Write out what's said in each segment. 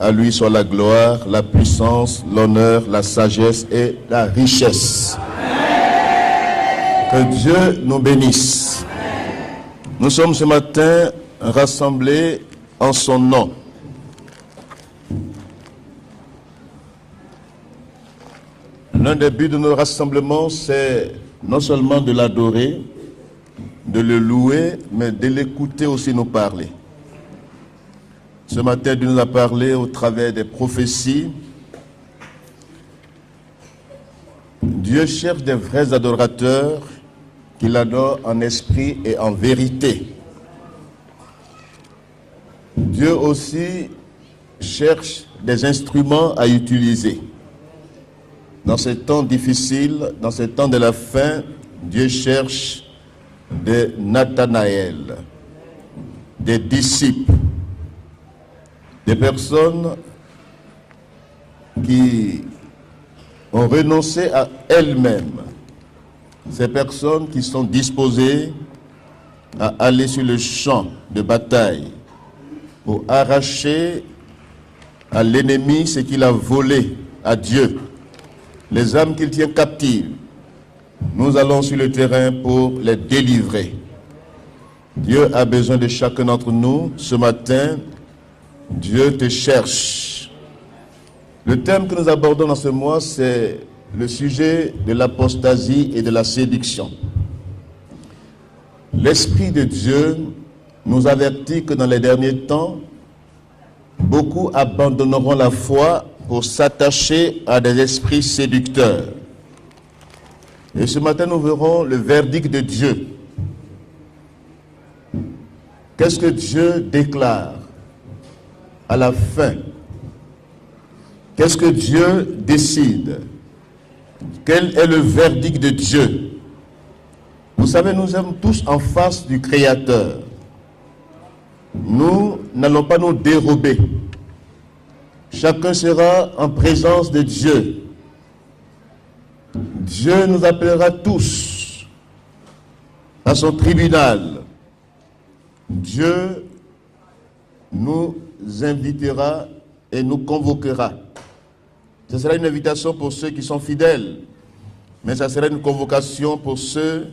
À lui soit la gloire, la puissance, l'honneur, la sagesse et la richesse. Que Dieu nous bénisse. Nous sommes ce matin rassemblés en son nom. L'un des buts de nos rassemblements, c'est non seulement de l'adorer, de le louer, mais de l'écouter aussi nous parler. Ce matin, Dieu nous a parlé au travers des prophéties. Dieu cherche des vrais adorateurs qui l'adorent en esprit et en vérité. Dieu aussi cherche des instruments à utiliser. Dans ces temps difficiles, dans ces temps de la fin, Dieu cherche des Nathanaël, des disciples, des personnes qui ont renoncé à elles-mêmes. Ces personnes qui sont disposées à aller sur le champ de bataille pour arracher à l'ennemi ce qu'il a volé à Dieu, les âmes qu'il tient captives. Nous allons sur le terrain pour les délivrer. Dieu a besoin de chacun d'entre nous. Ce matin, Dieu te cherche. Le thème que nous abordons dans ce mois, c'est le sujet de l'apostasie et de la séduction. L'Esprit de Dieu nous avertit que dans les derniers temps, beaucoup abandonneront la foi pour s'attacher à des esprits séducteurs. Et ce matin, nous verrons le verdict de Dieu. Qu'est-ce que Dieu déclare à la fin? Qu'est-ce que Dieu décide? Quel est le verdict de Dieu? Vous savez, nous sommes tous en face du Créateur. Nous n'allons pas nous dérober. Chacun sera en présence de Dieu. Dieu nous appellera tous à son tribunal. Dieu nous invitera et nous convoquera. Ce sera une invitation pour ceux qui sont fidèles, mais ça sera une convocation pour ceux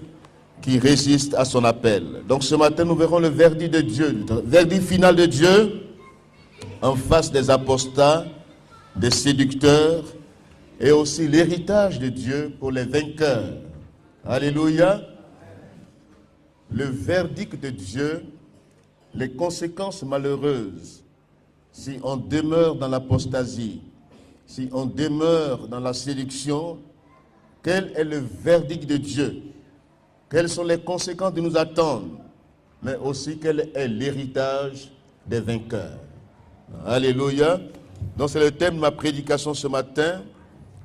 qui résistent à son appel. Donc ce matin, nous verrons le verdict de Dieu, le verdict final de Dieu en face des apostats, des séducteurs, et aussi l'héritage de Dieu pour les vainqueurs. Alléluia. Le verdict de Dieu, les conséquences malheureuses, si on demeure dans l'apostasie, si on demeure dans la séduction, quel est le verdict de Dieu? Quelles sont les conséquences qui nous attendent? Mais aussi quel est l'héritage des vainqueurs? Alléluia. Donc c'est le thème de ma prédication ce matin.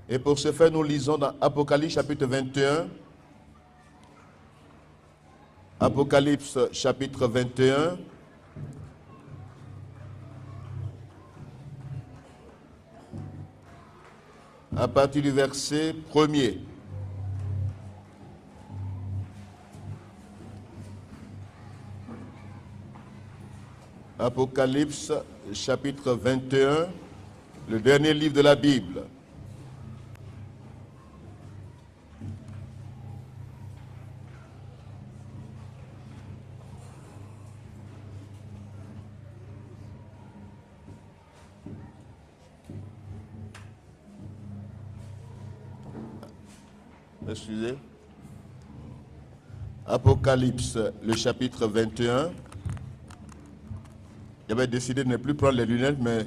Et pour ce faire, nous lisons dans Apocalypse chapitre 21. Apocalypse chapitre 21. À partir du verset 1er. Apocalypse chapitre 21, le dernier livre de la Bible. Excusez. Apocalypse, le chapitre 21. J'avais décidé de ne plus prendre les lunettes, mais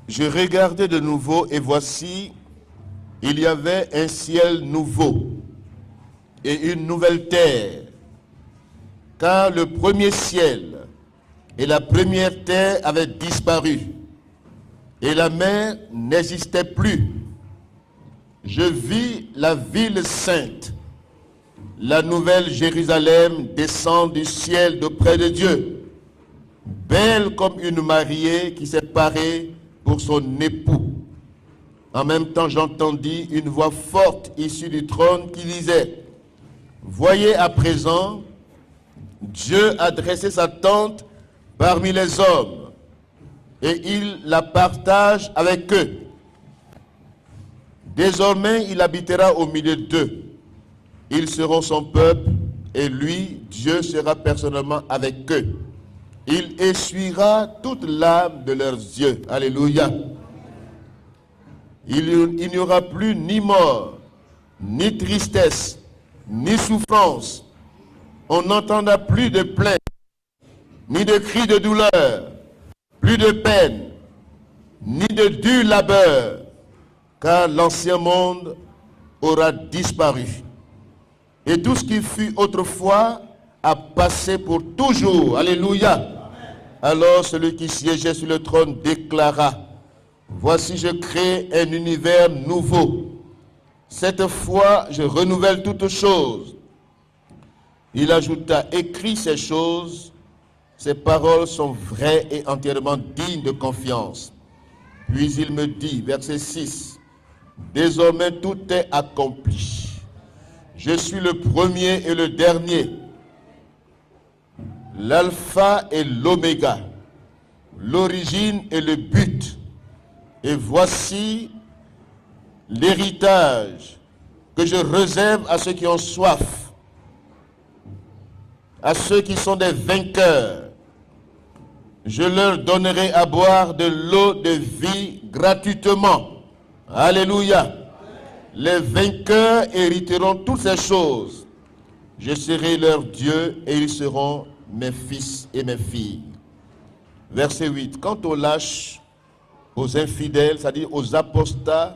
je regardais de nouveau et voici, il y avait un ciel nouveau et une nouvelle terre, car le premier ciel et la première terre avaient disparu et la mer n'existait plus. Je vis la ville sainte, la nouvelle Jérusalem, descend du ciel d'auprès de Dieu, belle comme une mariée qui s'est parée pour son époux. En même temps, j'entendis une voix forte issue du trône qui disait: Voyez à présent, Dieu a dressé sa tente parmi les hommes et il la partage avec eux. Désormais, il habitera au milieu d'eux. Ils seront son peuple et lui, Dieu, sera personnellement avec eux. Il essuiera toute larme de leurs yeux. Alléluia. Il n'y aura plus ni mort, ni tristesse, ni souffrance. On n'entendra plus de plaintes, ni de cris de douleur, plus de peine, ni de dur labeur, car l'ancien monde aura disparu. Et tout ce qui fut autrefois a passé pour toujours. Alléluia. Alors celui qui siégeait sur le trône déclara: voici, je crée un univers nouveau. Cette fois, je renouvelle toutes choses. Il ajouta: écris ces choses, ces paroles sont vraies et entièrement dignes de confiance. Puis il me dit, verset 6, désormais tout est accompli. Je suis le premier et le dernier, l'alpha et l'oméga, l'origine et le but. Et voici l'héritage que je réserve à ceux qui ont soif, à ceux qui sont des vainqueurs. Je leur donnerai à boire de l'eau de vie gratuitement. Alléluia. Les vainqueurs hériteront toutes ces choses. Je serai leur Dieu et ils seront mes fils et mes filles. Verset 8. Quant aux lâches, aux infidèles, c'est-à-dire aux apostats,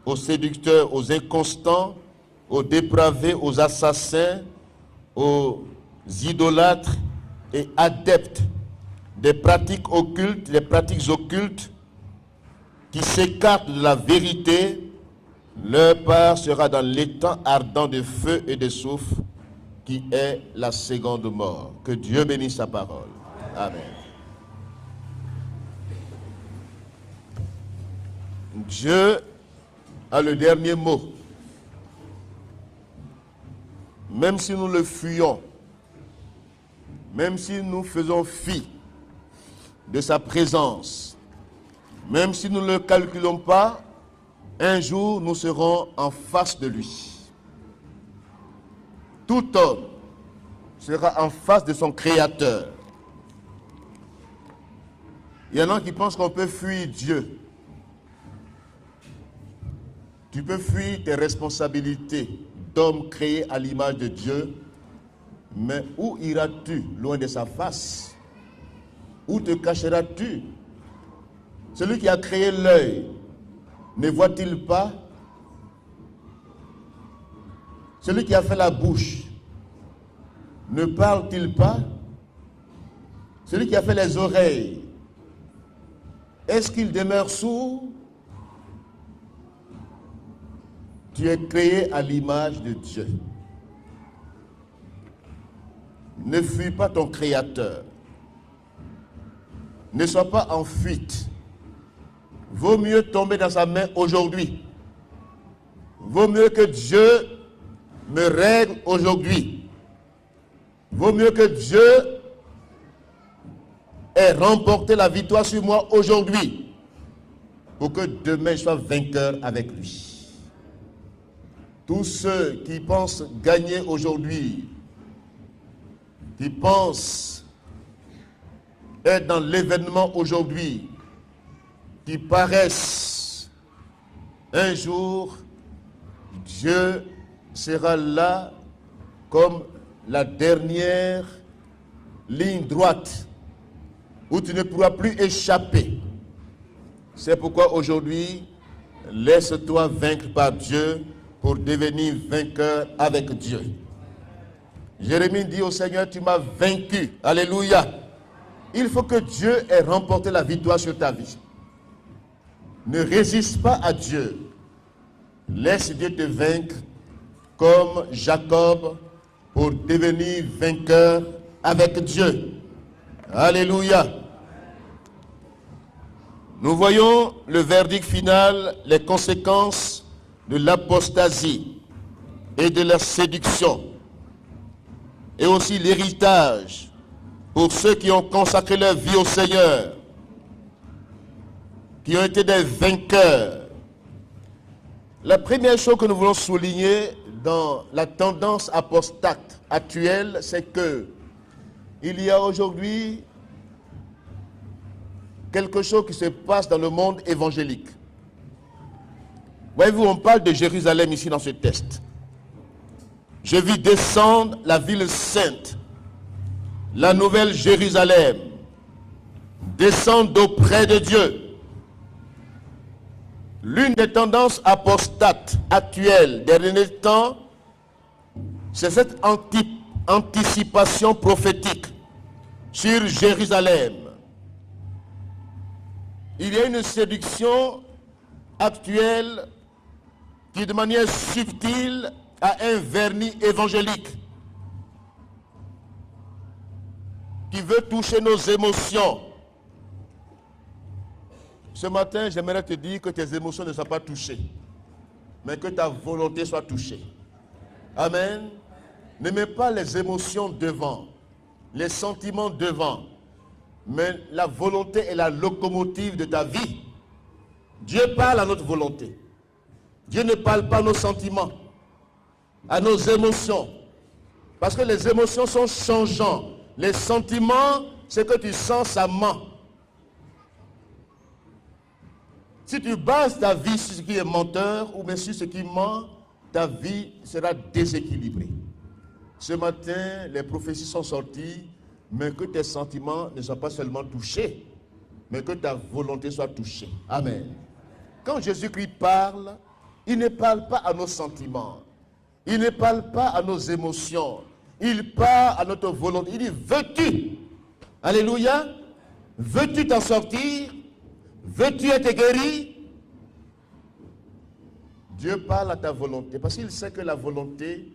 aux séducteurs, aux inconstants, aux dépravés, aux assassins, aux idolâtres et adeptes des pratiques occultes, qui s'écartent de la vérité, leur part sera dans l'étang ardent de feu et de soufre, qui est la seconde mort. Que Dieu bénisse sa parole. Amen. Dieu a le dernier mot. Même si nous le fuyons, même si nous faisons fi de sa présence, même si nous ne le calculons pas, un jour nous serons en face de lui. Tout homme sera en face de son Créateur. Il y en a qui pensent qu'on peut fuir Dieu. Tu peux fuir tes responsabilités d'homme créé à l'image de Dieu, mais où iras-tu loin de sa face? Où te cacheras-tu? Celui qui a créé l'œil, ne voit-il pas? Celui qui a fait la bouche, ne parle-t-il pas? Celui qui a fait les oreilles, est-ce qu'il demeure sourd? Tu es créé à l'image de Dieu. Ne fuis pas ton Créateur. Ne sois pas en fuite. Vaut mieux tomber dans sa main aujourd'hui. Vaut mieux que Dieu me règle aujourd'hui. Vaut mieux que Dieu ait remporté la victoire sur moi aujourd'hui, pour que demain je sois vainqueur avec lui. Tous ceux qui pensent gagner aujourd'hui, qui pensent être dans l'événement aujourd'hui, qui paraissent, un jour, Dieu sera là comme la dernière ligne droite où tu ne pourras plus échapper. C'est pourquoi aujourd'hui, laisse-toi vaincre par Dieu pour devenir vainqueur avec Dieu. Jérémie dit au Seigneur, tu m'as vaincu. Alléluia. Il faut que Dieu ait remporté la victoire sur ta vie. Ne résiste pas à Dieu. Laisse Dieu te vaincre comme Jacob pour devenir vainqueur avec Dieu. Alléluia. Nous voyons le verdict final, les conséquences de l'apostasie et de la séduction. et aussi l'héritage pour ceux qui ont consacré leur vie au Seigneur, qui ont été des vainqueurs. La première chose que nous voulons souligner dans la tendance apostate actuelle, c'est que il y a aujourd'hui quelque chose qui se passe dans le monde évangélique. Voyez-vous, on parle de Jérusalem ici dans ce texte. Je vis descendre la ville sainte, la nouvelle Jérusalem, descendre d'auprès de Dieu. L'une des tendances apostates actuelles des derniers temps, c'est cette anticipation prophétique sur Jérusalem. Il y a une séduction actuelle qui, de manière subtile, a un vernis évangélique, qui veut toucher nos émotions. Ce matin, j'aimerais te dire que tes émotions ne soient pas touchées, mais que ta volonté soit touchée. Amen. Ne mets pas les émotions devant, les sentiments devant, mais la volonté est la locomotive de ta vie. Dieu parle à notre volonté. Dieu ne parle pas à nos sentiments, à nos émotions. Parce que les émotions sont changeantes. Les sentiments, c'est que tu sens, ça ment. Si tu bases ta vie sur ce qui est menteur ou bien sur ce qui ment, ta vie sera déséquilibrée. Ce matin, les prophéties sont sorties, mais que tes sentiments ne soient pas seulement touchés, mais que ta volonté soit touchée. Amen. Quand Jésus-Christ parle, il ne parle pas à nos sentiments. Il ne parle pas à nos émotions. Il parle à notre volonté. Il dit, veux-tu? Alléluia. Veux-tu t'en sortir? Veux-tu être guéri? Dieu parle à ta volonté. Parce qu'il sait que la volonté,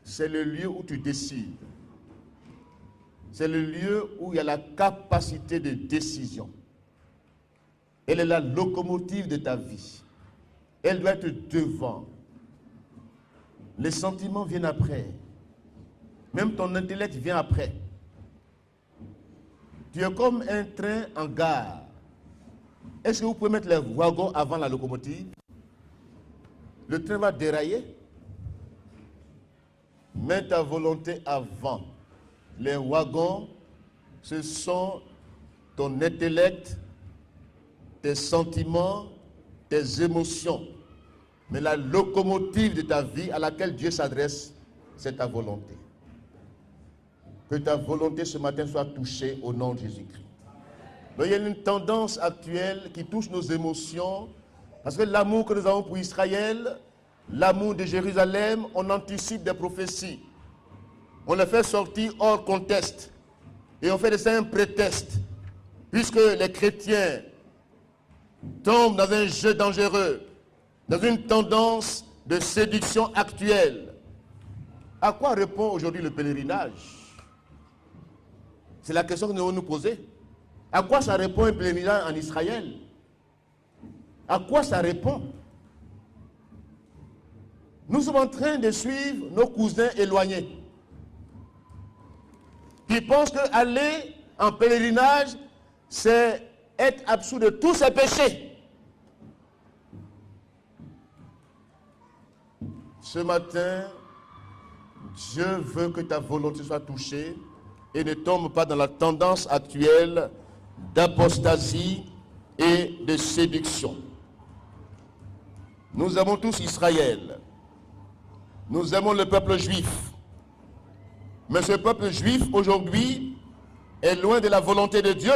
c'est le lieu où tu décides. C'est le lieu où il y a la capacité de décision. Elle est la locomotive de ta vie. Elle doit être devant. Les sentiments viennent après. Même ton intellect vient après. Tu es comme un train en gare. Est-ce que vous pouvez mettre les wagons avant la locomotive? Le train va dérailler. Mets ta volonté avant. Les wagons, ce sont ton intellect, tes sentiments, tes émotions. Mais la locomotive de ta vie à laquelle Dieu s'adresse, c'est ta volonté. Que ta volonté ce matin soit touchée au nom de Jésus-Christ. Donc, il y a une tendance actuelle qui touche nos émotions, parce que l'amour que nous avons pour Israël, l'amour de Jérusalem, on anticipe des prophéties. On les fait sortir hors contexte. Et on fait de ça un prétexte. Puisque les chrétiens tombent dans un jeu dangereux, dans une tendance de séduction actuelle. À quoi répond aujourd'hui le pèlerinage? C'est la question que nous devons nous poser. À quoi ça répond un pèlerinage en Israël? À quoi ça répond? Nous sommes en train de suivre nos cousins éloignés qui pensent qu'aller en pèlerinage, c'est être absous de tous ses péchés. Ce matin, Dieu veut que ta volonté soit touchée et ne tombe pas dans la tendance actuelle d'apostasie et de séduction. Nous aimons tous Israël. Nous aimons le peuple juif. Mais ce peuple juif, aujourd'hui, est loin de la volonté de Dieu.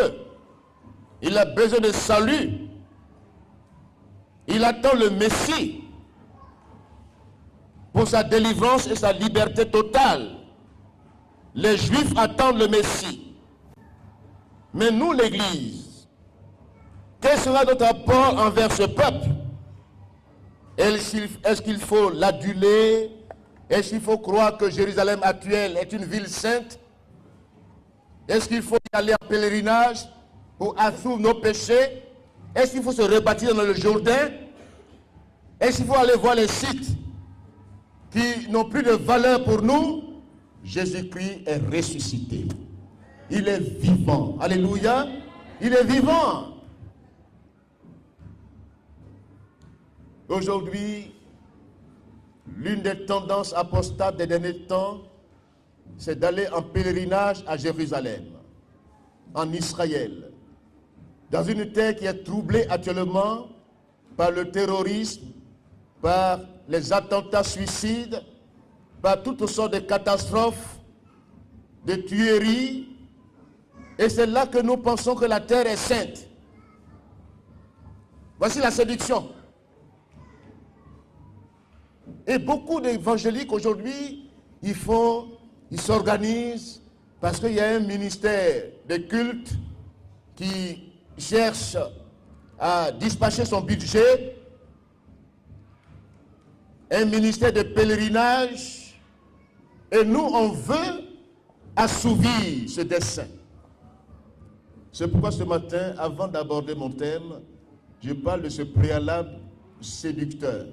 Il a besoin de salut. Il attend le Messie pour sa délivrance et sa liberté totale. Les Juifs attendent le Messie. Mais nous, l'Église, quel sera notre apport envers ce peuple? Est-ce qu'il faut l'aduler? Est-ce qu'il faut croire que Jérusalem actuelle est une ville sainte? Est-ce qu'il faut y aller en pèlerinage pour assouvir nos péchés? Est-ce qu'il faut se rebâtir dans le Jourdain? Est-ce qu'il faut aller voir les sites qui n'ont plus de valeur pour nous? Jésus-Christ est ressuscité. Il est vivant. Alléluia. Il est vivant. Aujourd'hui, l'une des tendances apostates des derniers temps, c'est d'aller en pèlerinage à Jérusalem, en Israël, dans une terre qui est troublée actuellement par le terrorisme, par les attentats suicides, par toutes sortes de catastrophes, de tueries. Et c'est là que nous pensons que la terre est sainte. Voici la séduction. Et beaucoup d'évangéliques aujourd'hui, ils s'organisent parce qu'il y a un ministère de culte qui cherche à dispatcher son budget, un ministère de pèlerinage, et nous, on veut assouvir ce dessein. C'est pourquoi ce matin, avant d'aborder mon thème, je parle de ce préalable séducteur,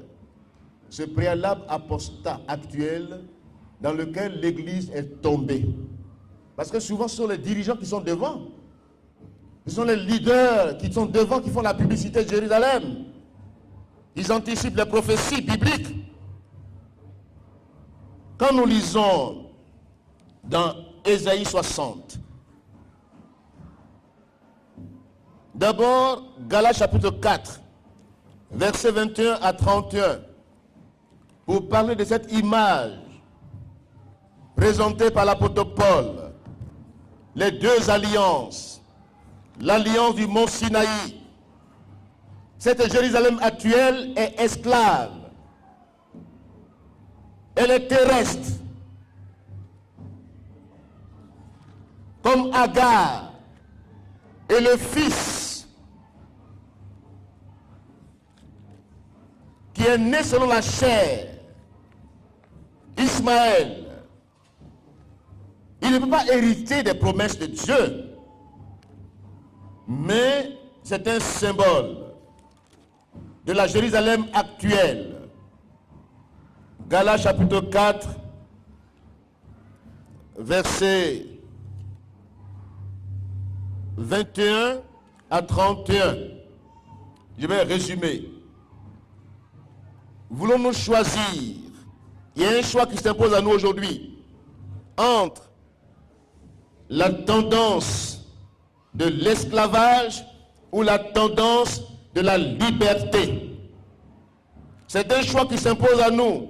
ce préalable apostat actuel dans lequel l'Église est tombée. Parce que souvent, ce sont les dirigeants qui sont devant. Ce sont les leaders qui sont devant, qui font la publicité de Jérusalem. Ils anticipent les prophéties bibliques. Quand nous lisons dans Ésaïe 60, d'abord, Galates chapitre 4, versets 21 à 31, pour parler de cette image présentée par l'apôtre Paul, les deux alliances, l'alliance du mont Sinaï. Cette Jérusalem actuelle est esclave, elle est terrestre, comme Agar et le fils qui est né selon la chair, Ismaël. Il ne peut pas hériter des promesses de Dieu, mais c'est un symbole de la Jérusalem actuelle. Galates chapitre 4, versets 21 à 31. Je vais résumer. Voulons-nous choisir? Il y a un choix qui s'impose à nous aujourd'hui entre la tendance de l'esclavage ou la tendance de la liberté. C'est un choix qui s'impose à nous.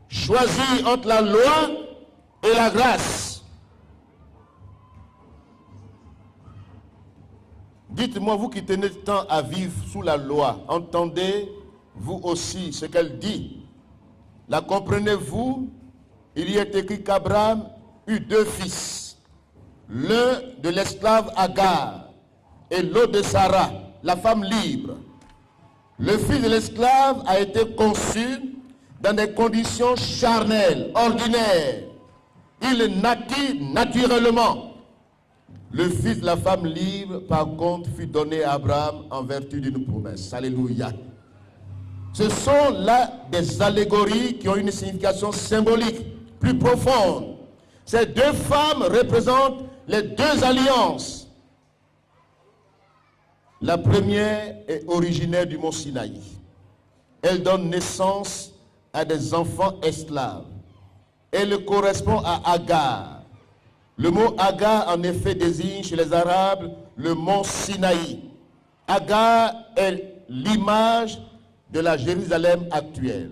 Choisir entre la loi et la grâce. Dites-moi, vous qui tenez tant à vivre sous la loi, entendez vous aussi ce qu'elle dit. La comprenez-vous? Il y est écrit qu'Abraham eut deux fils, l'un de l'esclave Agar et l'autre de Sarah, la femme libre. Le fils de l'esclave a été conçu dans des conditions charnelles, ordinaires. Il naquit naturellement. Le fils de la femme libre, par contre, fut donné à Abraham en vertu d'une promesse. Alléluia. Ce sont là des allégories qui ont une signification symbolique plus profonde. Ces deux femmes représentent les deux alliances. La première est originaire du mont Sinaï. Elle donne naissance à des enfants esclaves. Elle correspond à Agar. Le mot Agar, en effet, désigne chez les Arabes le mont Sinaï. Agar est l'image de la Jérusalem actuelle.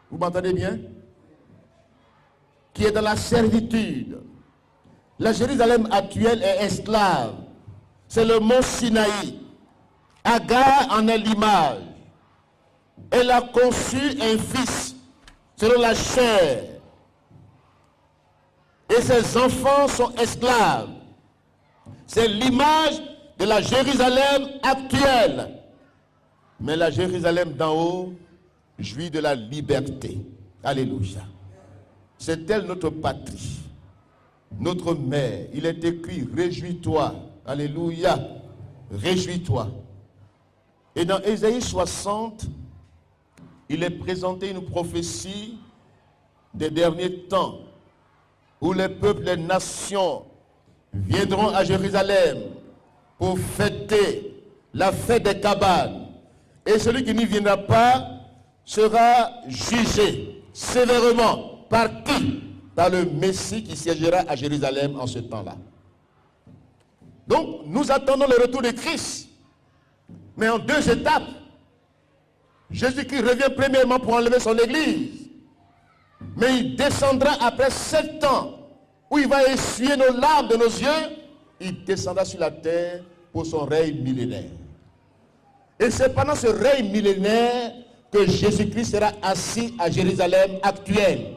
Vous m'entendez bien? Qui est dans la servitude. La Jérusalem actuelle est esclave. C'est le mont Sinaï. Agar en est l'image. Elle a conçu un fils selon la chair. Et ses enfants sont esclaves. C'est l'image de la Jérusalem actuelle. Mais la Jérusalem d'en haut jouit de la liberté. Alléluia. C'est elle notre patrie, notre mère. Il est écrit, réjouis-toi. Alléluia. Réjouis-toi. Et dans Ésaïe 60, il est présenté une prophétie des derniers temps. où les peuples, les nations viendront à Jérusalem pour fêter la fête des cabanes. Et celui qui n'y viendra pas sera jugé sévèrement. Par qui? Par le Messie qui siégera à Jérusalem en ce temps-là. Donc, nous attendons le retour de Christ. Mais en deux étapes. Jésus-Christ revient premièrement pour enlever son Église. Mais il descendra après 7 ans, où il va essuyer nos larmes de nos yeux. Il descendra sur la terre pour son règne millénaire. Et c'est pendant ce règne millénaire que Jésus-Christ sera assis à Jérusalem actuelle,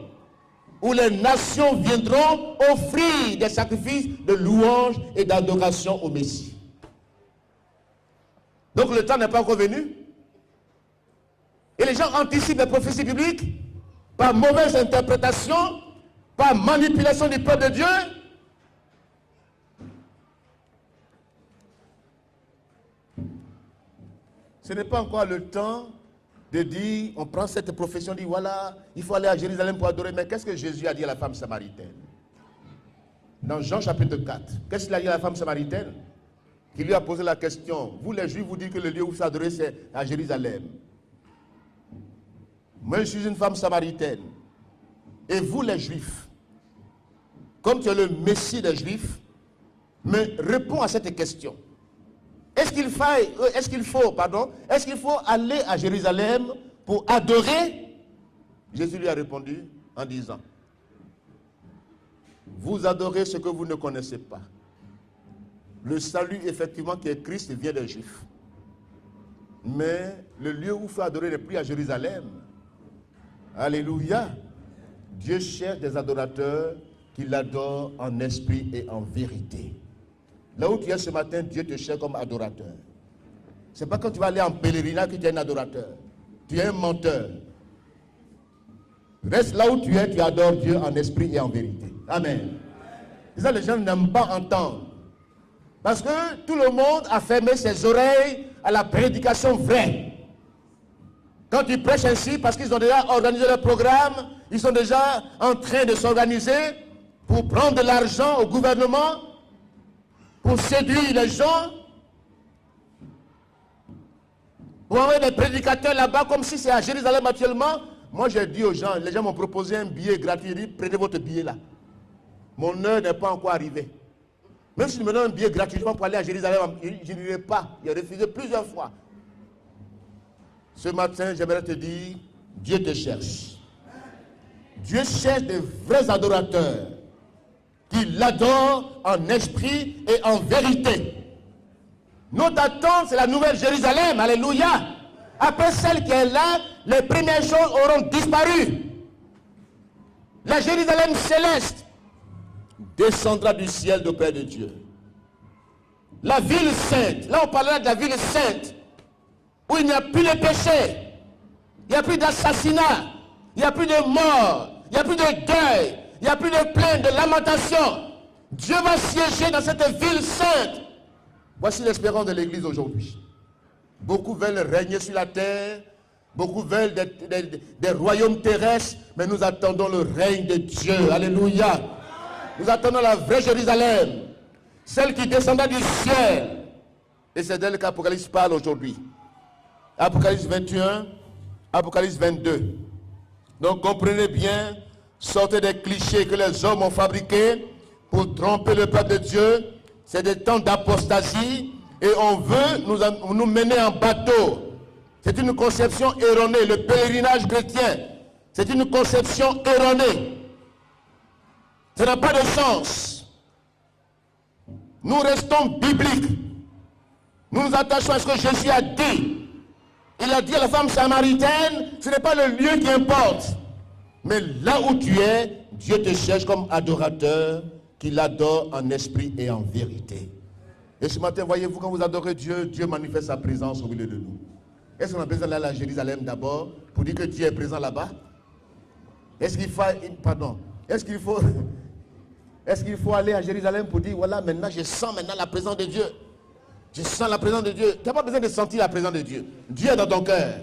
où les nations viendront offrir des sacrifices de louange et d'adoration au Messie. Donc le temps n'est pas encore venu. Et les gens anticipent les prophéties bibliques par mauvaise interprétation, par manipulation du peuple de Dieu. Ce n'est pas encore le temps de dire, on prend cette profession, on dit voilà, il faut aller à Jérusalem pour adorer. Mais qu'est-ce que Jésus a dit à la femme samaritaine? Dans Jean chapitre 4, qu'est-ce qu'il a dit à la femme samaritaine? Qui lui a posé la question, vous les Juifs, vous dites que le lieu où vous adorez c'est à Jérusalem. Moi je suis une femme samaritaine. Et vous les Juifs, comme tu es le Messie des Juifs, me réponds à cette question. Est-ce qu'il faut aller à Jérusalem pour adorer? Jésus lui a répondu en disant, vous adorez ce que vous ne connaissez pas. Le salut effectivement qui est Christ vient des Juifs. Mais le lieu où il faut adorer n'est plus à Jérusalem. Alléluia. Dieu cherche des adorateurs qui l'adorent en esprit et en vérité. Là où tu es ce matin, Dieu te cherche comme adorateur. Ce n'est pas quand tu vas aller en pèlerinage que tu es un adorateur. Tu es un menteur. Reste là où tu es, tu adores Dieu en esprit et en vérité. Amen. C'est ça, les gens n'aiment pas entendre. Parce que tout le monde a fermé ses oreilles à la prédication vraie. Quand ils prêchent ainsi, parce qu'ils ont déjà organisé le programme, ils sont déjà en train de s'organiser pour prendre de l'argent au gouvernement, pour séduire les gens, pour envoyer des prédicateurs là-bas comme si c'est à Jérusalem actuellement. Moi j'ai dit aux gens, les gens m'ont proposé un billet gratuit, j'ai dit prenez votre billet là. Mon heure n'est pas encore arrivée. Même si je me donne un billet gratuitement pour aller à Jérusalem, je n'irai pas. Il a refusé plusieurs fois. Ce matin, j'aimerais te dire, Dieu te cherche. Dieu cherche des vrais adorateurs qui l'adorent en esprit et en vérité. Notre attente, c'est la nouvelle Jérusalem. Alléluia. Après celle qui est là, les premières choses auront disparu. La Jérusalem céleste descendra du ciel d'auprès de Dieu. La ville sainte, là on parlera de la ville sainte, où il n'y a plus de péché, il n'y a plus d'assassinat, il n'y a plus de mort, il n'y a plus de deuil, il n'y a plus de plainte, de lamentation. Dieu va siéger dans cette ville sainte. Voici l'espérance de l'église aujourd'hui. Beaucoup veulent régner sur la terre, beaucoup veulent des royaumes terrestres, mais nous attendons le règne de Dieu. Alléluia. Nous attendons la vraie Jérusalem, celle qui descendra du ciel. Et c'est d'elle qu'Apocalypse parle aujourd'hui. Apocalypse 21, Apocalypse 22. Donc comprenez bien, sortez des clichés que les hommes ont fabriqués pour tromper le peuple de Dieu. C'est des temps d'apostasie et on veut nous mener en bateau. C'est une conception erronée. Le pèlerinage chrétien, c'est une conception erronée. Ça n'a pas de sens. Nous restons bibliques. Nous nous attachons à ce que Jésus a dit. Il a dit à la femme samaritaine, ce n'est pas le lieu qui importe. Mais là où tu es, Dieu te cherche comme adorateur qui l'adore en esprit et en vérité. Et ce matin, voyez-vous, quand vous adorez Dieu, Dieu manifeste sa présence au milieu de nous. Est-ce qu'on a besoin d'aller à Jérusalem d'abord pour dire que Dieu est présent là-bas? Est-ce qu'il faut aller à Jérusalem pour dire, voilà, maintenant je sens la présence de Dieu. Je sens la présence de Dieu. Tu n'as pas besoin de sentir la présence de Dieu. Dieu est dans ton cœur.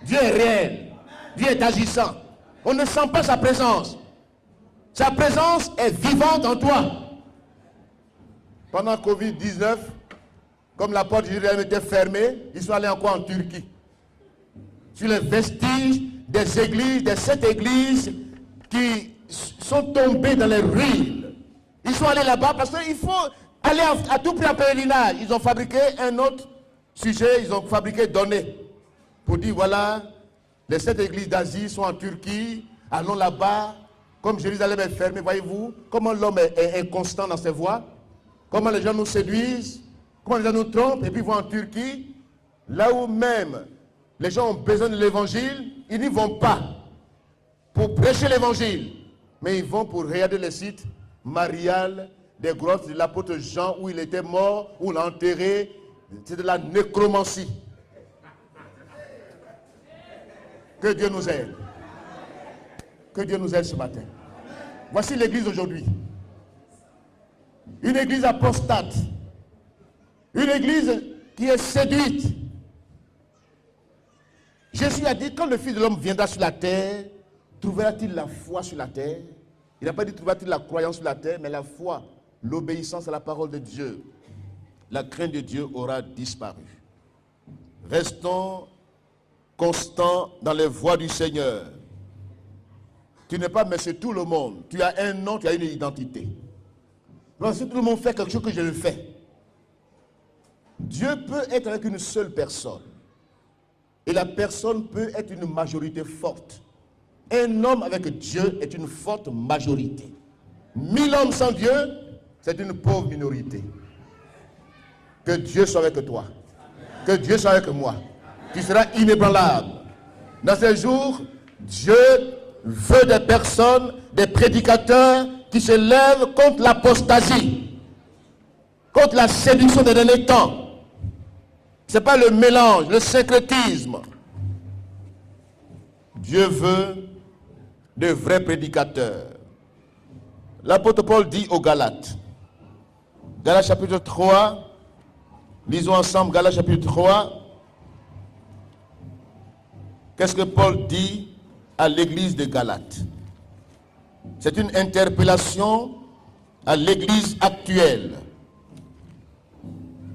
Dieu est réel. Dieu est agissant. On ne sent pas sa présence. Sa présence est vivante en toi. Pendant Covid-19, comme la porte de Jérusalem était fermée, ils sont allés encore en Turquie. Sur les vestiges des églises, des 7 églises qui sont tombées dans les ruines. Ils sont allés là-bas parce qu'il faut aller à tout prix en pèlerinage. Ils ont fabriqué un autre sujet, ils ont fabriqué données. Pour dire voilà, les 7 églises d'Asie sont en Turquie, allons là-bas. Comme Jérusalem est fermée, voyez-vous, comment l'homme est inconstant dans ses voies, comment les gens nous séduisent, comment les gens nous trompent, et puis ils vont en Turquie, là où même les gens ont besoin de l'évangile, ils n'y vont pas pour prêcher l'évangile, mais ils vont pour regarder les sites mariales des grottes de l'apôtre Jean où il était mort, où il l'a enterré. C'est de la nécromancie. Que Dieu nous aide. Que Dieu nous aide ce matin. Voici l'église aujourd'hui. Une église apostate. Une église qui est séduite. Jésus a dit, quand le Fils de l'homme viendra sur la terre, trouvera-t-il la foi sur la terre? Il n'a pas dit trouvera-t-il la croyance sur la terre, mais la foi, l'obéissance à la parole de Dieu. La crainte de Dieu aura disparu. Restons constants dans les voies du Seigneur. Tu n'es pas monsieur tout le monde. Tu as un nom, tu as une identité. Donc si tout le monde fait quelque chose que je le fais, Dieu peut être avec une seule personne. Et la personne peut être une majorité forte. Un homme avec Dieu est une forte majorité. 1000 hommes sans Dieu, c'est une pauvre minorité. Que Dieu soit avec toi. Que Dieu soit avec moi. Tu seras inébranlable. Dans ces jours, Dieu veut des personnes, des prédicateurs qui se lèvent contre l'apostasie, contre la séduction des derniers temps. Ce n'est pas le mélange, le syncrétisme. Dieu veut de vrais prédicateurs. L'apôtre Paul dit aux Galates, Galates chapitre 3, lisons ensemble Galates chapitre 3. Qu'est-ce que Paul dit à l'église de Galates? C'est une interpellation à l'église actuelle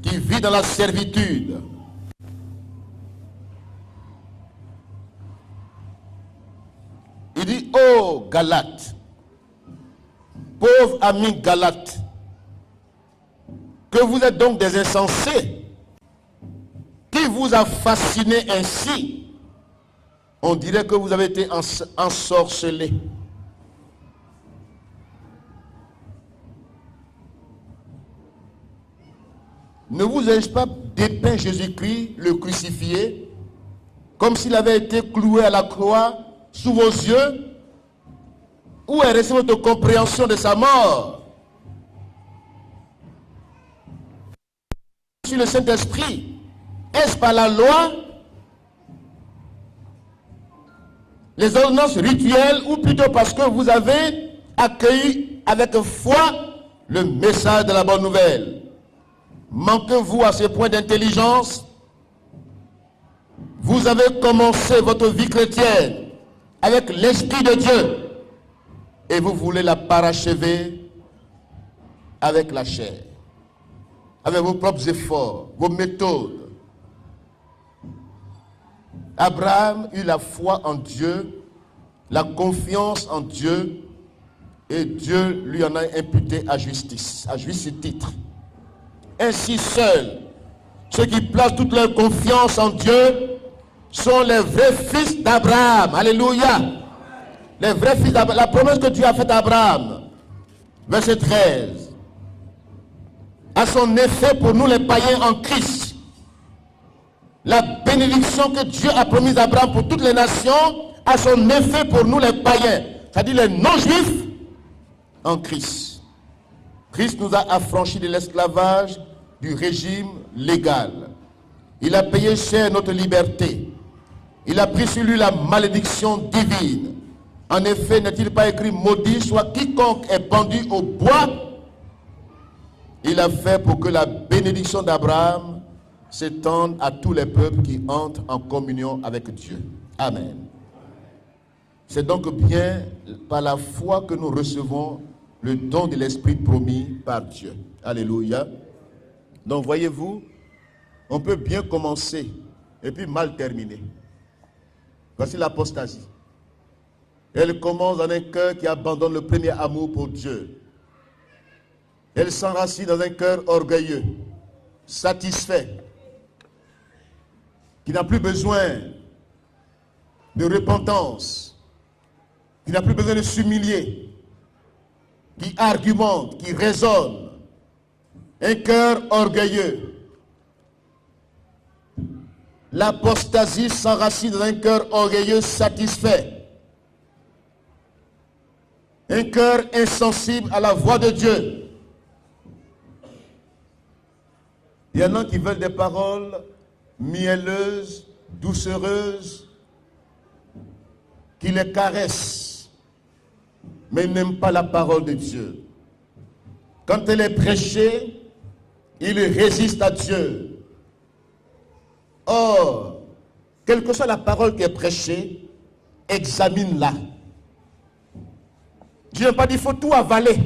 qui vit dans la servitude. Il dit, ô Galates, pauvres amis Galates, que vous êtes donc des insensés, qui vous a fasciné ainsi? On dirait que vous avez été ensorcelés. Ne vous ai-je pas dépeint Jésus-Christ, le crucifié, comme s'il avait été cloué à la croix sous vos yeux? Où est restée votre compréhension de sa mort? Sur le Saint-Esprit, est-ce par la loi, les ordonnances rituelles, ou plutôt parce que vous avez accueilli avec foi le message de la bonne nouvelle? Manquez-vous à ce point d'intelligence? Vous avez commencé votre vie chrétienne avec l'Esprit de Dieu et vous voulez la parachever avec la chair, avec vos propres efforts, vos méthodes. Abraham eut la foi en Dieu, la confiance en Dieu, et Dieu lui en a imputé à justice, à juste titre. Ainsi seuls, ceux qui placent toute leur confiance en Dieu sont les vrais fils d'Abraham. Alléluia. Les vrais fils d'Abraham. La promesse que Dieu a faite à Abraham. Verset 13. A son effet pour nous les païens en Christ. La bénédiction que Dieu a promise à Abraham pour toutes les nations a son effet pour nous les païens. C'est-à-dire les non-juifs en Christ. Christ nous a affranchis de l'esclavage du régime légal. Il a payé cher notre liberté. Il a pris sur lui la malédiction divine. En effet, n'est-il pas écrit, maudit soit quiconque est pendu au bois? Il a fait pour que la bénédiction d'Abraham s'étende à tous les peuples qui entrent en communion avec Dieu. Amen. C'est donc bien par la foi que nous recevons le don de l'Esprit promis par Dieu. Alléluia. Donc voyez-vous, on peut bien commencer et puis mal terminer. Voici l'apostasie. Elle commence dans un cœur qui abandonne le premier amour pour Dieu. Elle s'enracine dans un cœur orgueilleux, satisfait, qui n'a plus besoin de repentance, qui n'a plus besoin de s'humilier, qui argumente, qui raisonne. Un cœur orgueilleux. L'apostasie s'enracine dans un cœur orgueilleux satisfait. Un cœur insensible à la voix de Dieu. Il y en a qui veulent des paroles mielleuses, doucereuses, qui les caressent, mais ils n'aiment pas la parole de Dieu. Quand elle est prêchée, ils résistent à Dieu. Or, quelle que soit la parole qui est prêchée, examine-la. Dieu n'a pas dit qu'il faut tout avaler.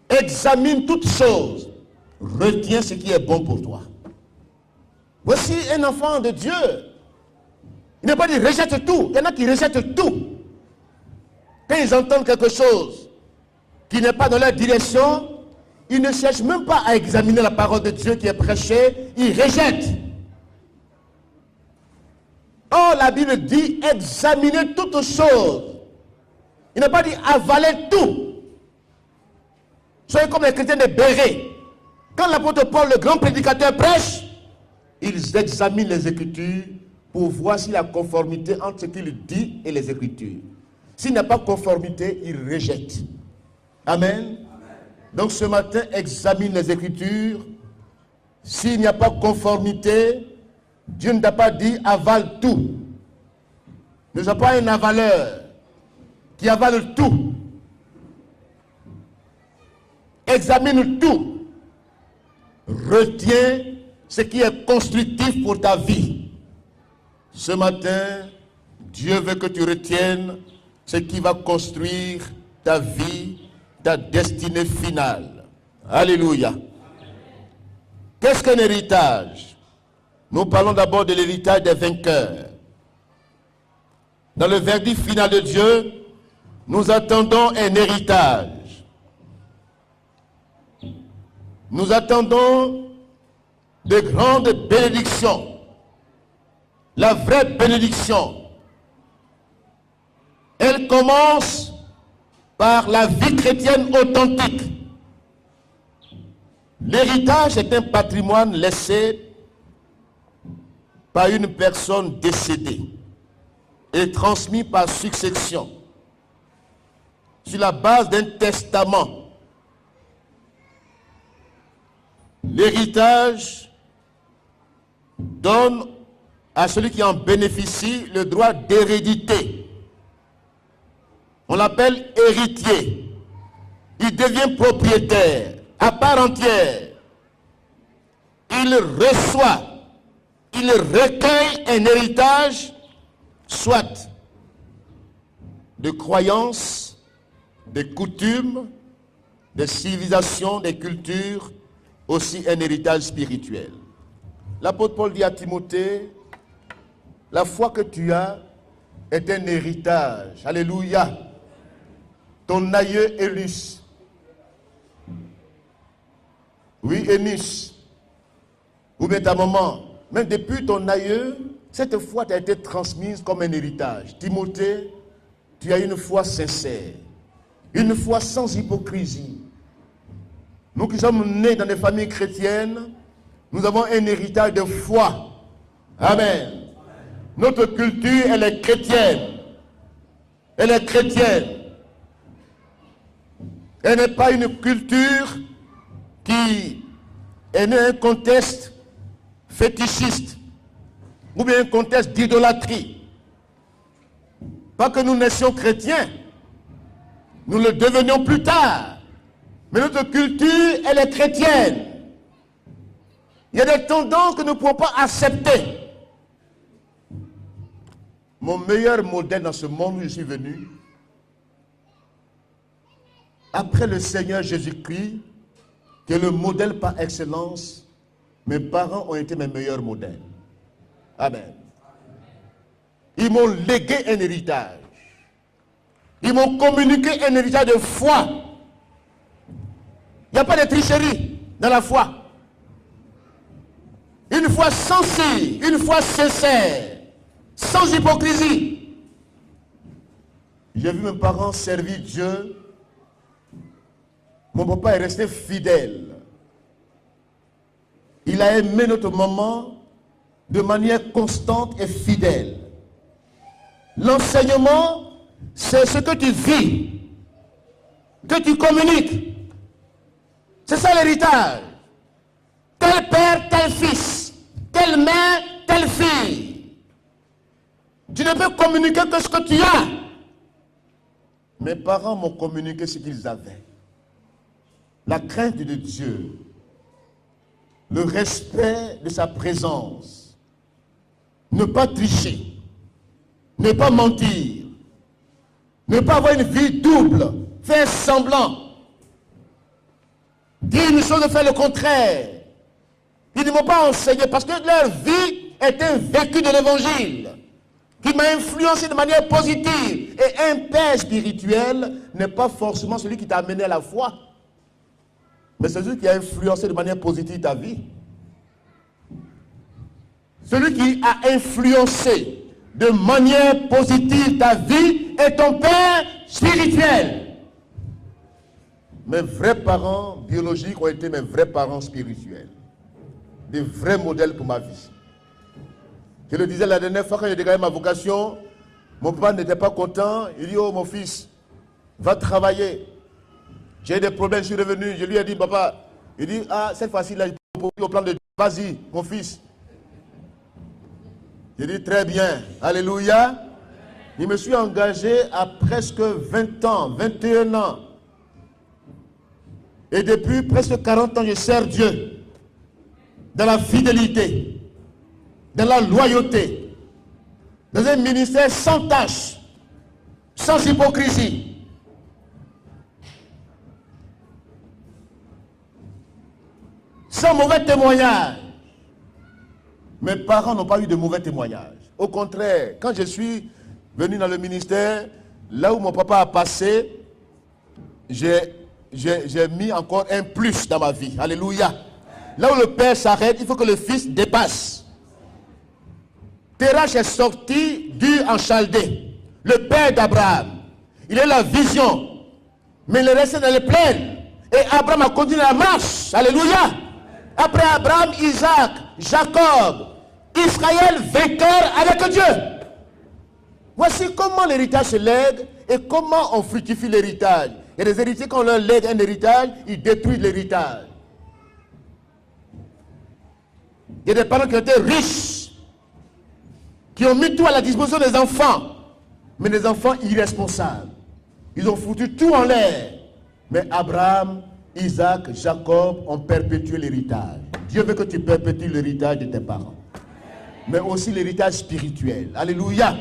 Examine toutes choses. Retiens ce qui est bon pour toi. Voici un enfant de Dieu. Il n'a pas dit rejette tout. Il y en a qui rejettent tout. Quand ils entendent quelque chose qui n'est pas dans leur direction, ils ne cherchent même pas à examiner la parole de Dieu qui est prêchée. Ils rejettent. Or, la Bible dit examiner toutes choses. Il n'a pas dit avaler tout. Soyez comme les chrétiens de Béret. Quand l'apôtre Paul, le grand prédicateur, prêche, ils examinent les Écritures pour voir s'il y a conformité entre ce qu'il dit et les Écritures. S'il n'y a pas conformité, ils rejettent. Amen. Donc ce matin, examine les Écritures. S'il n'y a pas conformité, Dieu ne t'a pas dit avale tout. Ne sois pas un avaleur qui avale tout. Examine tout. Retiens ce qui est constructif pour ta vie. Ce matin, Dieu veut que tu retiennes ce qui va construire ta vie, ta destinée finale. Alléluia. Qu'est-ce qu'un héritage? Nous parlons d'abord de l'héritage des vainqueurs. Dans le verdict final de Dieu, nous attendons un héritage. Nous attendons de grandes bénédictions. La vraie bénédiction, elle commence par la vie chrétienne authentique. L'héritage est un patrimoine laissé par une personne décédée et transmis par succession sur la base d'un testament. L'héritage donne à celui qui en bénéficie le droit d'hérédité. On l'appelle héritier. Il devient propriétaire à part entière. Il reçoit, il recueille un héritage, soit de croyances, de coutumes, de civilisations, des cultures, aussi un héritage spirituel. L'apôtre Paul dit à Timothée, la foi que tu as est un héritage. Alléluia. Ton aïeux Élus. Oui, Énus. Ou bien ta maman. Mais depuis ton aïeux, cette foi t'a été transmise comme un héritage. Timothée, tu as une foi sincère. Une foi sans hypocrisie. Nous qui sommes nés dans des familles chrétiennes, nous avons un héritage de foi. Amen. Notre culture, elle est chrétienne. Elle est chrétienne. Elle n'est pas une culture qui est née un contexte fétichiste ou bien un contexte d'idolâtrie. Pas que nous naissions chrétiens. Nous le devenions plus tard. Mais notre culture, elle est chrétienne. Il y a des tendances que nous ne pouvons pas accepter. mon meilleur modèle dans ce monde où je suis venu, après le Seigneur Jésus-Christ, qui est le modèle par excellence, mes parents ont été mes meilleurs modèles. Amen. Ils m'ont légué un héritage. Ils m'ont communiqué un héritage de foi. Il n'y a pas de tricherie dans la foi. Une foi sensée, une foi sincère, sans hypocrisie. J'ai vu mes parents servir Dieu. Mon papa est resté fidèle. Il a aimé notre maman de manière constante et fidèle. L'enseignement, c'est ce que tu vis, que tu communiques. C'est ça l'héritage. Tel père, tel fils, telle mère, telle fille. Tu ne peux communiquer que ce que tu as. Mes parents m'ont communiqué ce qu'ils avaient. La crainte de Dieu, le respect de sa présence, ne pas tricher, ne pas mentir, ne pas avoir une vie double, faire semblant, dire une chose et faire le contraire. Ils ne m'ont pas enseigné parce que leur vie est un vécu de l'évangile qui m'a influencé de manière positive. Et un père spirituel n'est pas forcément celui qui t'a amené à la foi, mais c'est celui qui a influencé de manière positive ta vie. Celui qui a influencé de manière positive ta vie est ton père spirituel. Mes vrais parents biologiques ont été mes vrais parents spirituels. Des vrais modèles pour ma vie. Je le disais la dernière fois quand j'ai déclaré ma vocation, mon papa n'était pas content. Il dit, oh mon fils, va travailler. J'ai des problèmes, je suis revenu. Je lui ai dit, papa, il dit, ah, cette fois-ci, là, au plan de Dieu, vas-y, mon fils. J'ai dit, très bien, alléluia. Je me suis engagé à presque 20 ans, 21 ans. Et depuis presque 40 ans, je sers Dieu. Dans la fidélité, dans la loyauté, dans un ministère sans tâche, sans hypocrisie. Sans mauvais témoignage. Mes parents n'ont pas eu de mauvais témoignages. Au contraire, quand je suis venu dans le ministère, là où mon papa a passé, j'ai mis encore un plus dans ma vie. Alléluia. Là où le père s'arrête, il faut que le fils dépasse. Terach est sorti d'Ur en Chaldée, le père d'Abraham. Il a la vision, mais il est resté dans les plaines. Et Abraham a continué la marche. Alléluia. Après Abraham, Isaac, Jacob, Israël, vainqueur avec Dieu. Voici comment l'héritage se lègue et comment on fructifie l'héritage. Il y a des héritiers, quand on leur lègue un héritage, ils détruisent l'héritage. Il y a des parents qui ont été riches, qui ont mis tout à la disposition des enfants, mais des enfants irresponsables. Ils ont foutu tout en l'air. Mais Abraham, Isaac, Jacob ont perpétué l'héritage. Dieu veut que tu perpétues l'héritage de tes parents, mais aussi l'héritage spirituel. Alléluia.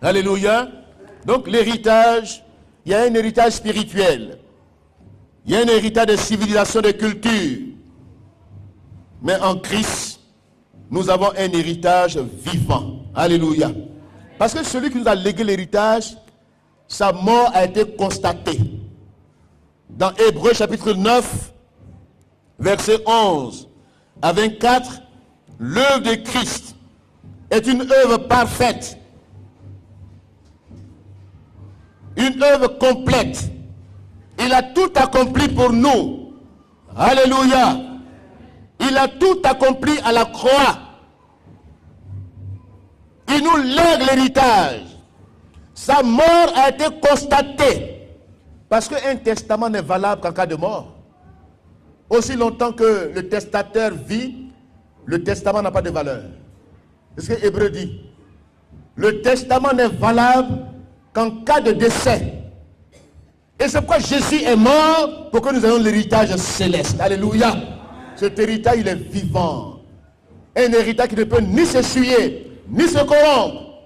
Alléluia. Donc l'héritage, il y a un héritage spirituel. Il y a un héritage de civilisation, de culture. Mais en Christ, nous avons un héritage vivant. Alléluia. Parce que celui qui nous a légué l'héritage, sa mort a été constatée. Dans Hébreux chapitre 9, verset 11 à 24, l'œuvre de Christ est une œuvre parfaite, une œuvre complète. Il a tout accompli pour nous. Alléluia. Il a tout accompli à la croix. Il nous lègue l'héritage. Sa mort a été constatée. Parce qu'un testament n'est valable qu'en cas de mort. Aussi longtemps que le testateur vit, le testament n'a pas de valeur. C'est ce que Hébreu dit. Le testament n'est valable qu'en cas de décès. Et c'est pourquoi Jésus est mort pour que nous ayons l'héritage céleste. Alléluia. Cet héritage, il est vivant. Un héritage qui ne peut ni s'essuyer, ni se corrompre.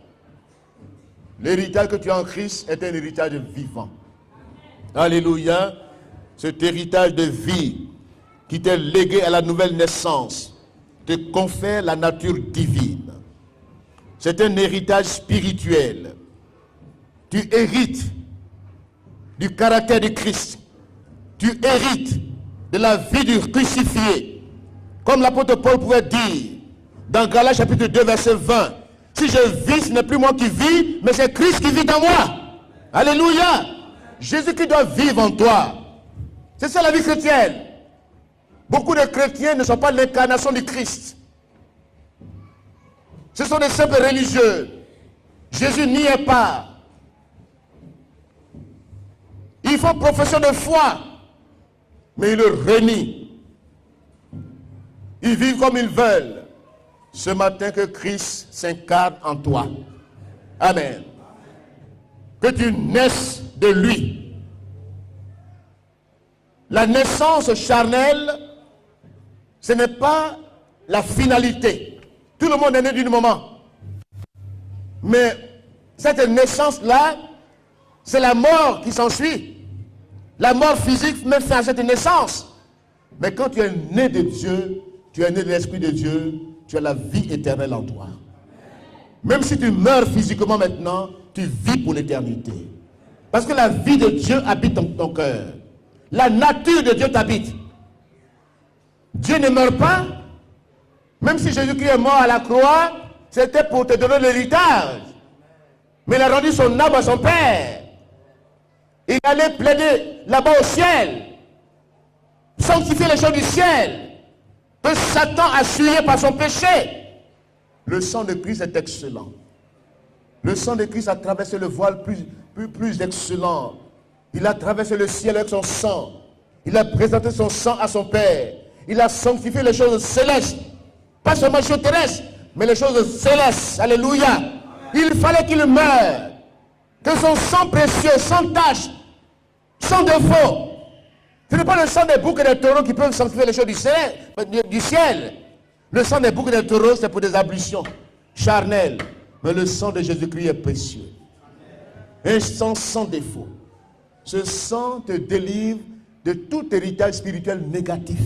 L'héritage que tu as en Christ est un héritage vivant. Alléluia. Cet héritage de vie qui t'est légué à la nouvelle naissance te confère la nature divine. C'est un héritage spirituel. Tu hérites du caractère de Christ. Tu hérites de la vie du crucifié. Comme l'apôtre Paul pouvait dire dans Galates chapitre 2 verset 20. Si je vis, ce n'est plus moi qui vis, mais c'est Christ qui vit en moi. Alléluia. Jésus-Christ doit vivre en toi. C'est ça la vie chrétienne. Beaucoup de chrétiens ne sont pas l'incarnation du Christ. Ce sont des simples religieux. Jésus n'y est pas. Ils font profession de foi, mais ils le renient. Ils vivent comme ils veulent. Ce matin, que Christ s'incarne en toi. Amen. Que tu naisses de lui. La naissance charnelle, ce n'est pas la finalité. Tout le monde est né d'un moment. Mais cette naissance-là, c'est la mort qui s'ensuit. La mort physique met fin à cette naissance. Mais quand tu es né de Dieu, tu es né de l'Esprit de Dieu, tu as la vie éternelle en toi. Même si tu meurs physiquement maintenant, tu vis pour l'éternité. Parce que la vie de Dieu habite dans ton cœur. La nature de Dieu t'habite. Dieu ne meurt pas. Même si Jésus-Christ est mort à la croix, c'était pour te donner l'héritage. Mais il a rendu son âme à son Père. Il allait plaider là-bas au ciel. Sanctifier les choses du ciel. Que Satan a souillé par son péché. Le sang de Christ est excellent. Le sang de Christ a traversé le voile plus excellent. Il a traversé le ciel avec son sang. Il a présenté son sang à son Père. Il a sanctifié les choses célestes. Pas seulement les choses terrestres, mais les choses célestes. Alléluia. Il fallait qu'il meure. Que son sang précieux, sans tache, sans défaut. Ce n'est pas le sang des boucs et des taureaux qui peuvent sanctifier les choses du ciel. Le sang des boucs et des taureaux, c'est pour des ablutions charnelles. Mais le sang de Jésus-Christ est précieux. Un sang sans défaut. Ce sang te délivre de tout héritage spirituel négatif.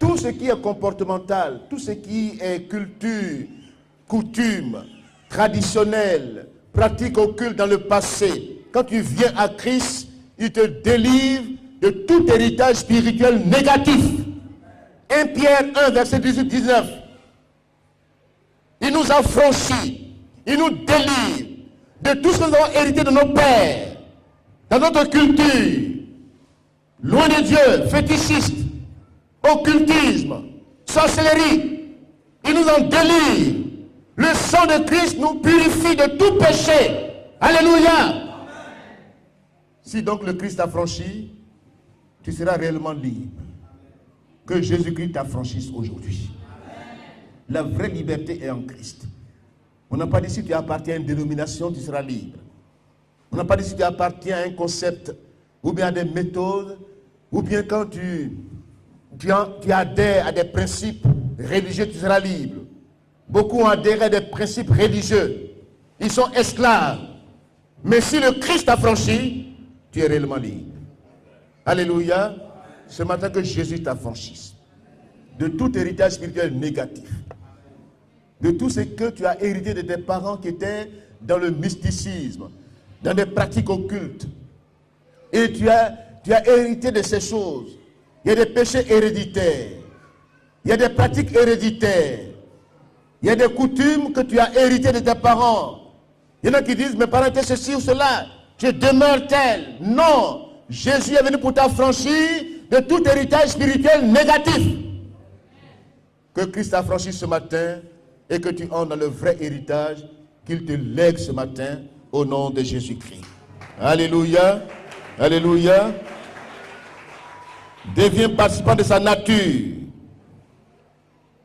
Tout ce qui est comportemental, tout ce qui est culture, coutume, traditionnel, pratique occulte dans le passé. Quand tu viens à Christ, il te délivre de tout héritage spirituel négatif. 1 Pierre 1, verset 18-19. Il nous a franchis, il nous délivre de tout ce que nous avons hérité de nos pères, dans notre culture, loin de Dieu, fétichiste, occultisme, sorcellerie. Il nous en délivre. Le sang de Christ nous purifie de tout péché. Alléluia. Si donc le Christ t'a franchi, tu seras réellement libre. Que Jésus-Christ t'affranchisse aujourd'hui. La vraie liberté est en Christ. On n'a pas dit si tu appartiens à une dénomination, tu seras libre. On n'a pas dit si tu appartiens à un concept, ou bien à des méthodes, ou bien quand tu adhères à des principes religieux, tu seras libre. Beaucoup ont adhéré à des principes religieux. Ils sont esclaves. Mais si le Christ t'a franchi, tu es réellement libre. Alléluia. Ce matin que Jésus t'affranchisse de tout héritage spirituel négatif. De tout ce que tu as hérité de tes parents qui étaient dans le mysticisme, dans des pratiques occultes. Et tu as hérité de ces choses. Il y a des péchés héréditaires. Il y a des pratiques héréditaires. Il y a des coutumes que tu as héritées de tes parents. Il y en a qui disent, mes parents étaient ceci ou cela. Je demeure tel. Non. Jésus est venu pour t'affranchir de tout héritage spirituel négatif. Que Christ t'affranchisse ce matin et que tu entres dans le vrai héritage qu'il te lègue ce matin au nom de Jésus-Christ. Alléluia. Alléluia. Deviens participant de sa nature.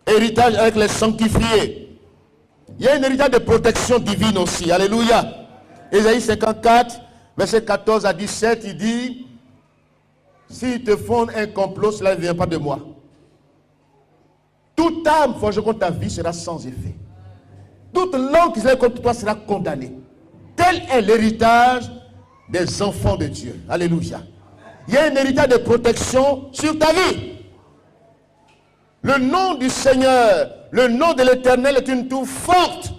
Héritage avec les sanctifiés. Il y a un héritage de protection divine aussi. Alléluia. Ésaïe 54, verset 14 à 17, il dit, s'ils te font un complot, cela ne vient pas de moi. Toute âme forgée contre ta vie sera sans effet. Toute langue qui sera contre toi sera condamnée. Tel est l'héritage des enfants de Dieu. Alléluia. Il y a un héritage de protection sur ta vie. Le nom du Seigneur, le nom de l'Éternel est une tour forte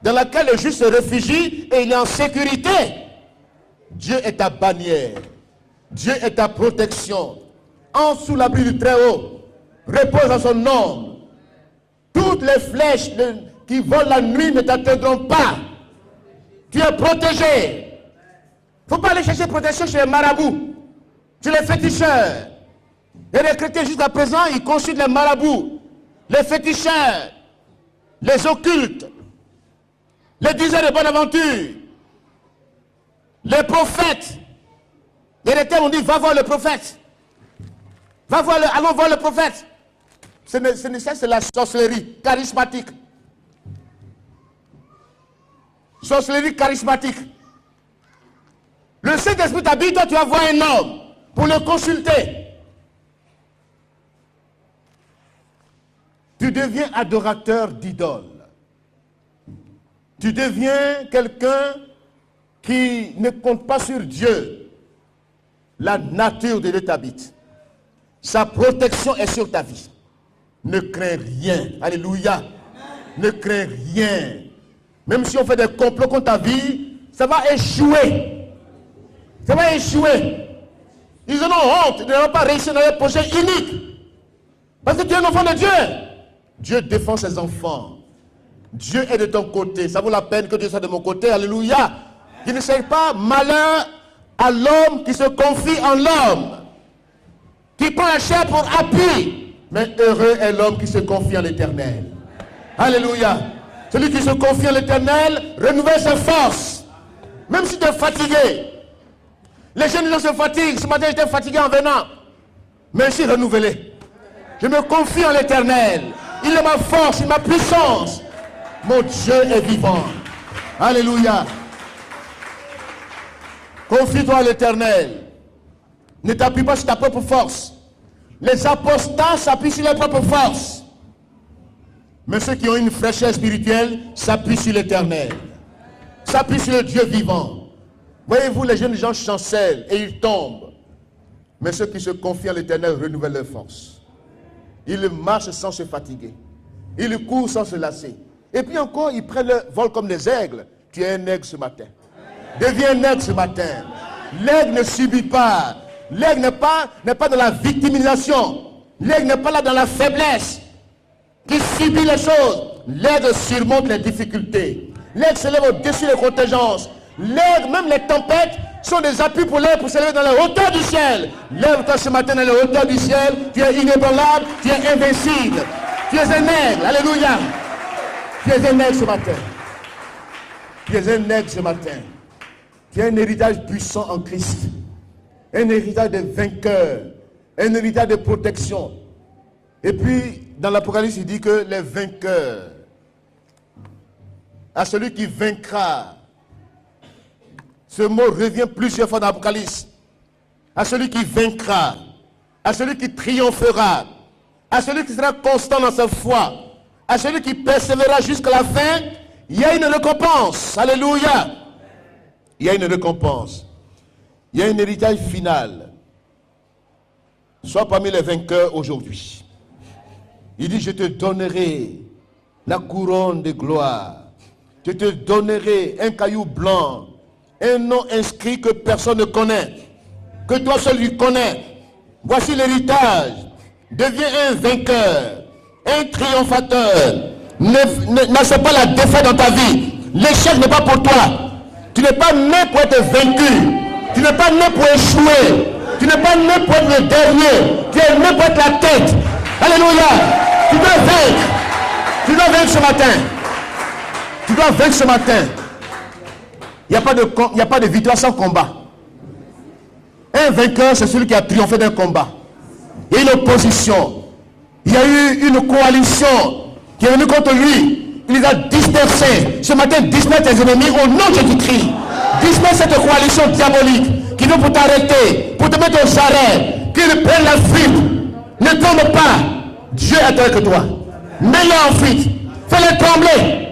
dans laquelle le juste se réfugie et il est en sécurité. Dieu est ta bannière. Dieu est ta protection. En sous l'abri du Très-Haut, repose en son nom. Toutes les flèches qui volent la nuit ne t'atteindront pas. Tu es protégé. Il ne faut pas aller chercher protection chez les marabouts, chez les féticheurs. Et les chrétiens jusqu'à présent, ils consultent les marabouts, les féticheurs, les occultes, les diseurs de bonne aventure, les prophètes. Et les termes ont dit, va voir le prophète. Allons voir le prophète. C'est la sorcellerie charismatique. Sorcellerie charismatique. Le Saint-Esprit t'habite, toi tu vas voir un homme pour le consulter. Tu deviens adorateur d'idoles. Tu deviens quelqu'un qui ne compte pas sur Dieu. La nature de Dieu t'habite. Sa protection est sur ta vie. Ne crains rien. Alléluia. Ne crains rien. Même si on fait des complots contre ta vie, ça va échouer. Ça va échouer. Ils en ont honte. Ils n'ont pas réussi dans leur projet unique. Parce que tu es un enfant de Dieu. Dieu défend ses enfants. Dieu est de ton côté. Ça vaut la peine que Dieu soit de mon côté. Alléluia. Il ne sait pas malheur à l'homme qui se confie en l'homme, qui prend la chair pour appui. Mais heureux est l'homme qui se confie en l'Éternel. Alléluia. Celui qui se confie en l'Éternel renouvelle ses forces. Même si tu es fatigué. Les jeunes gens se fatiguent. Ce matin j'étais fatigué en venant. Mais je suis renouvelé. Je me confie en l'Éternel. Il est ma force, il est ma puissance. Mon Dieu est vivant. Alléluia. Confie-toi à l'Éternel. Ne t'appuie pas sur ta propre force. Les apostats s'appuient sur leur propre force. Mais ceux qui ont une fraîcheur spirituelle s'appuient sur l'Éternel. S'appuient sur le Dieu vivant. Voyez-vous, les jeunes gens chancellent et ils tombent. Mais ceux qui se confient à l'Éternel renouvellent leur force. Ils marchent sans se fatiguer. Ils courent sans se lasser. Et puis encore, ils prennent le vol comme des aigles. Tu es un aigle ce matin. Deviens un aigle ce matin. L'aigle ne subit pas. L'aigle n'est pas dans la victimisation. L'aigle n'est pas là dans la faiblesse. Qui subit les choses. L'aigle surmonte les difficultés. L'aigle s'élève au-dessus des contingences. L'aigle, même les tempêtes, sont des appuis pour l'aigle pour s'élever dans la hauteur du ciel. Lève-toi ce matin dans la hauteur du ciel. Tu es inébranlable, tu es invincible. Tu es un aigle. Alléluia. Tu es un aigle ce matin. Tu es un aigle ce matin. Tu as un héritage puissant en Christ. Un héritage de vainqueur. Un héritage de protection. Et puis, dans l'Apocalypse, il dit que les vainqueurs, à celui qui vaincra, ce mot revient plusieurs fois dans l'Apocalypse, à celui qui vaincra, à celui qui triomphera, à celui qui sera constant dans sa foi, à celui qui persévérera jusqu'à la fin, il y a une récompense. Alléluia. Il y a une récompense. Il y a un héritage final. Sois parmi les vainqueurs aujourd'hui. Il dit, je te donnerai la couronne de gloire. Je te donnerai un caillou blanc, un nom inscrit que personne ne connaît, que toi seul lui connais. Voici l'héritage. Deviens un vainqueur, un triomphateur. N'accepte pas la défaite dans ta vie. L'échec n'est pas pour toi. Tu n'es pas né pour être vaincu. Tu n'es pas né pour échouer. Tu n'es pas né pour être le dernier. Tu es né pour être la tête. Alléluia. Tu dois vaincre. Tu dois vaincre ce matin. Tu dois vaincre ce matin. Il n'y a pas de victoire sans combat. Un vainqueur, c'est celui qui a triomphé d'un combat. Il y a une opposition. Il y a eu une coalition qui est venue contre lui. Il les a dispersés. Ce matin, disperse tes ennemis au nom de Jésus-Christ. Disperse cette coalition diabolique qui veut pour t'arrêter, pour te mettre aux arrêts, qu'ils prennent la fuite. Ne tombe pas. Dieu est avec toi. Mets-les en fuite. Fais-les trembler.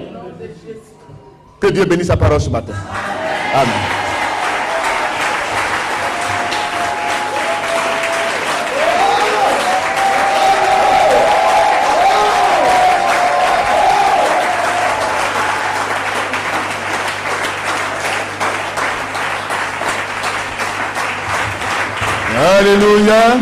Que Dieu bénisse sa parole ce matin. Amen. Alléluia.